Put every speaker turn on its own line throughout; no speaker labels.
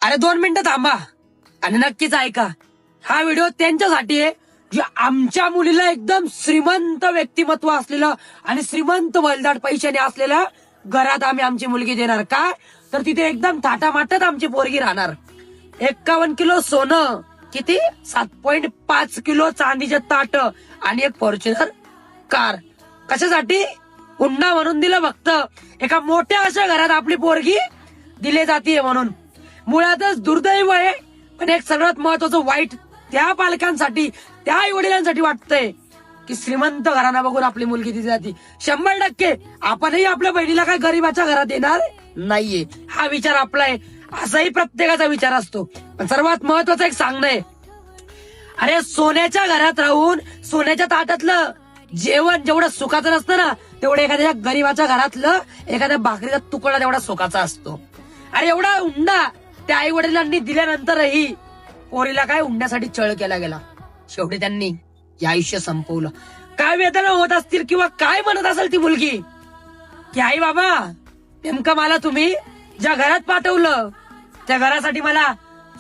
अरे 2 मिनिटं थांबा आणि नक्कीच ऐका. हा व्हिडिओ त्यांच्यासाठी आहे जे आमच्या मुलीला एकदम श्रीमंत व्यक्तिमत्व असलेलं आणि श्रीमंत वलदाट पैशाने असलेल्या घरात आम्ही आमची मुलगी देणार. का तर तिथे एकदम थाटामाटात आमची पोरगी राहणार. 51 किलो सोनं, किती 7.5 किलो चांदीचे ताट आणि एक फॉर्च्युनर कार. कशासाठी? हुंडा म्हणून दिलं फक्त. एका मोठ्या अशा घरात आपली पोरगी दिली जाते म्हणून. मुळातच दुर्दैव आहे, पण एक सगळ्यात महत्वाचं वाईट त्या पालकांसाठी, त्या आई वडिलांसाठी वाटतंय की श्रीमंत घराणा बघून आपली मुलगी दिली जाते. 100% आपणही आपल्या बहिणीला काय गरीबाच्या घरात देणार नाहीये, हा विचार आपला आहे. असाही प्रत्येकाचा विचार असतो. पण सर्वात महत्वाचं एक सांगणं आहे, अरे सोन्याच्या घरात राहून सोन्याच्या ताटातलं जेवण जेवढं सुखाचं नसतं ना, तेवढं एखाद्या गरीबाच्या घरातलं एखाद्या भाकरीचा तुकडा तेवढा सुखाचा असतो. अरे एवढा हुंडा त्या आई वडिलांनी दिल्यानंतरही पोरीला काय हुंड्यासाठी छळ केला गेला. शेवटी त्यांनी हे आयुष्य संपवलं. काय वेदना होत असतील किंवा काय म्हणत असेल ती मुलगी की आई बाबा, नेमकं मला तुम्ही ज्या घरात पाठवलं त्या घरासाठी मला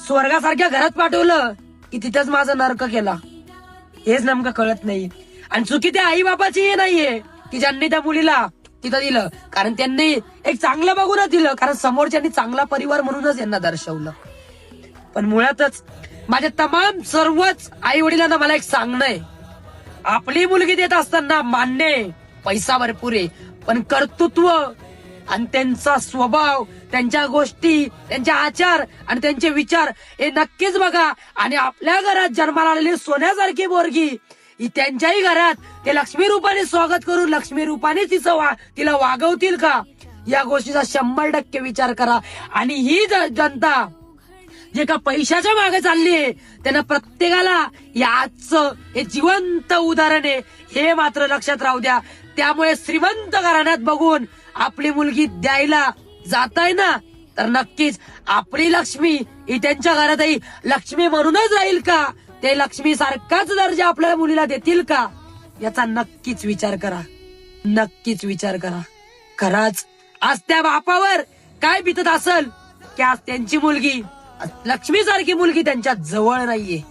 स्वर्गासारख्या घरात पाठवलं की तिथंच माझा नरक केला, हेच नेमकं कळत नाही. आणि चुकी त्या आई बाबाची नाहीये की ज्यांनी त्या मुलीला तिथं दिलं, कारण त्यांनी एक चांगलं बघूनच दिलं, कारण समोरच्यांनी चांगला परिवार म्हणूनच यांना दर्शवलं. पण मुळातच माझ्या तमाम सर्वच आई वडिलांना मला एक सांगणं आहे, आपली मुलगी देत असताना मान्य आहे, पैसा भरपूर आहे, पण कर्तृत्व आणि त्यांचा स्वभाव, त्यांच्या गोष्टी, त्यांचे आचार आणि त्यांचे विचार हे नक्कीच बघा. आणि आपल्या घरात जन्माला आलेली सोन्यासारखी पोरगी ही त्यांच्याही घरात ते लक्ष्मी रूपाने स्वागत करून लक्ष्मी रूपाने तिला वागवतील का, या गोष्टीचा 100% विचार करा. आणि ही जनता जे का पैशाच्या मागे चालली आहे, त्यांना प्रत्येकाला या आजचं हे जिवंत उदाहरण आहे, हे मात्र लक्षात राहू द्या. त्यामुळे श्रीमंत घराण्यात बघून आपली मुलगी द्यायला जाताय ना, तर नक्कीच आपली लक्ष्मी ही त्यांच्या घरातही लक्ष्मी म्हणूनच राहील का, ते लक्ष्मी सारखाच दर्जा आपल्या मुलीला देतील का, याचा नक्कीच विचार करा. नक्कीच विचार करा. खराच आज त्या बापावर काय बितत असेल की आज त्यांची मुलगी लक्ष्मी सारखी मुलगी त्यांच्या जवळ नाहीये.